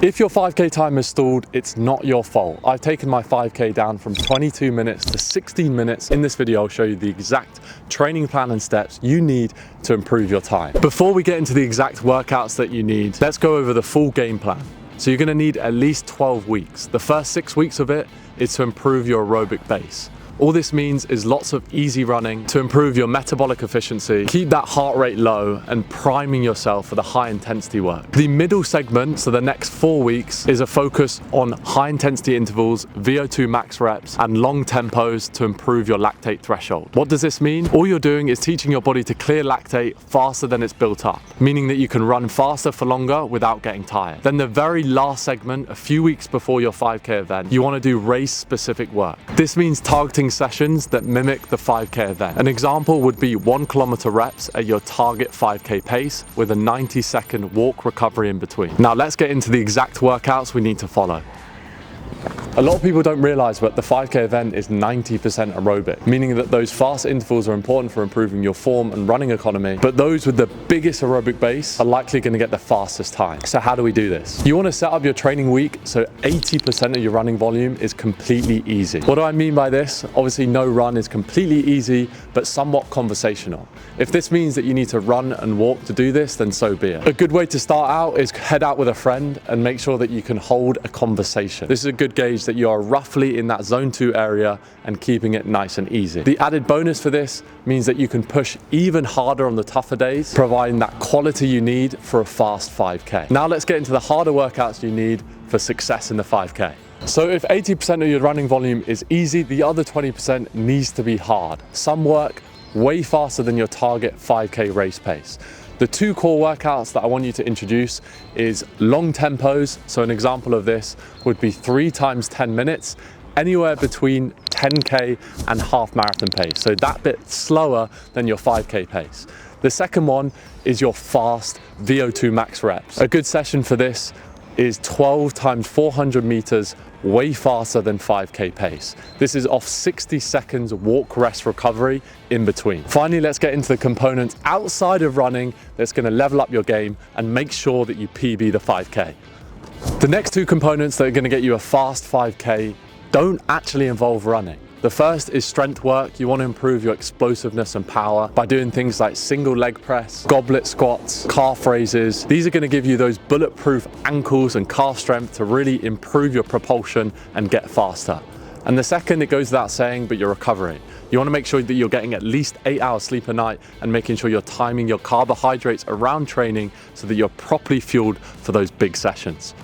If your 5K time is stalled, it's not your fault. I've taken my 5K down from 22 minutes to 16 minutes. In this video, I'll show you the exact training plan and steps you need to improve your time. Before we get into the exact workouts that you need, let's go over the full game plan. So you're gonna need at least 12 weeks. The first 6 weeks of it is to improve your aerobic base. All this means is lots of easy running to improve your metabolic efficiency, keep that heart rate low, and priming yourself for the high intensity work. The middle segment, so the next 4 weeks, is a focus on high intensity intervals, VO2 max reps, and long tempos to improve your lactate threshold. What does this mean? All you're doing is teaching your body to clear lactate faster than it's built up, meaning that you can run faster for longer without getting tired. Then the very last segment, a few weeks before your 5K event, you want to do race specific work. This means targeting sessions that mimic the 5K event. An example would be 1 kilometer reps at your target 5K pace with a 90-second walk recovery in between. Now let's get into the exact workouts we need to follow. A lot of people don't realize that the 5K event is 90% aerobic, meaning that those fast intervals are important for improving your form and running economy, but those with the biggest aerobic base are likely going to get the fastest time. So how do we do this? You want to set up your training week so 80% of your running volume is completely easy. What do I mean by this? Obviously no run is completely easy, but somewhat conversational. If this means that you need to run and walk to do this, then so be it. A good way to start out is head out with a friend and make sure that you can hold a conversation. This is a good gauge that you are roughly in that zone 2 area and keeping it nice and easy. The added bonus for this means that you can push even harder on the tougher days, providing that quality you need for a fast 5K. Now let's get into the harder workouts you need for success in the 5K. So if 80% of your running volume is easy, the other 20% needs to be hard. Some work way faster than your target 5K race pace. The 2 core workouts that I want you to introduce is long tempos. So an example of this would be 3 times 10 minutes, anywhere between 10K and half marathon pace. So that bit slower than your 5K pace. The second one is your fast VO2 max reps. A good session for this is 12 times 400 meters, way faster than 5K pace. This is off 60 seconds walk rest recovery in between. Finally, let's get into the components outside of running that's going to level up your game and make sure that you PB the 5K. The next 2 components that are going to get you a fast 5K don't actually involve running. The first is strength work. You want to improve your explosiveness and power by doing things like single leg press, goblet squats, calf raises. These are going to give you those bulletproof ankles and calf strength to really improve your propulsion and get faster. And the second, it goes without saying, but you're recovering. You want to make sure that you're getting at least 8 hours sleep a night and making sure you're timing your carbohydrates around training so that you're properly fueled for those big sessions.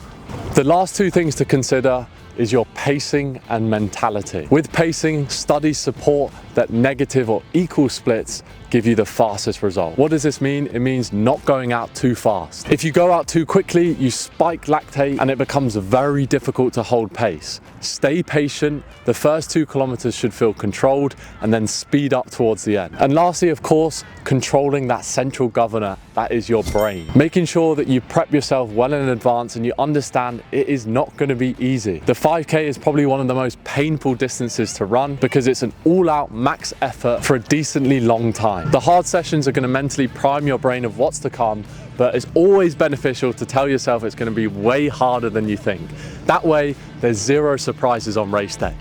The last 2 things to consider is your pacing and mentality. With pacing, studies support that negative or equal splits give you the fastest result. What does this mean? It means not going out too fast. If you go out too quickly, you spike lactate and it becomes very difficult to hold pace. Stay patient. The first 2 kilometers should feel controlled and then speed up towards the end. And lastly, of course, controlling that central governor, that is your brain. Making sure that you prep yourself well in advance and you understand it is not going to be easy. The 5K is probably one of the most painful distances to run because it's an all-out max effort for a decently long time. The hard sessions are going to mentally prime your brain of what's to come, but it's always beneficial to tell yourself it's going to be way harder than you think. That way, there's 0 surprises on race day.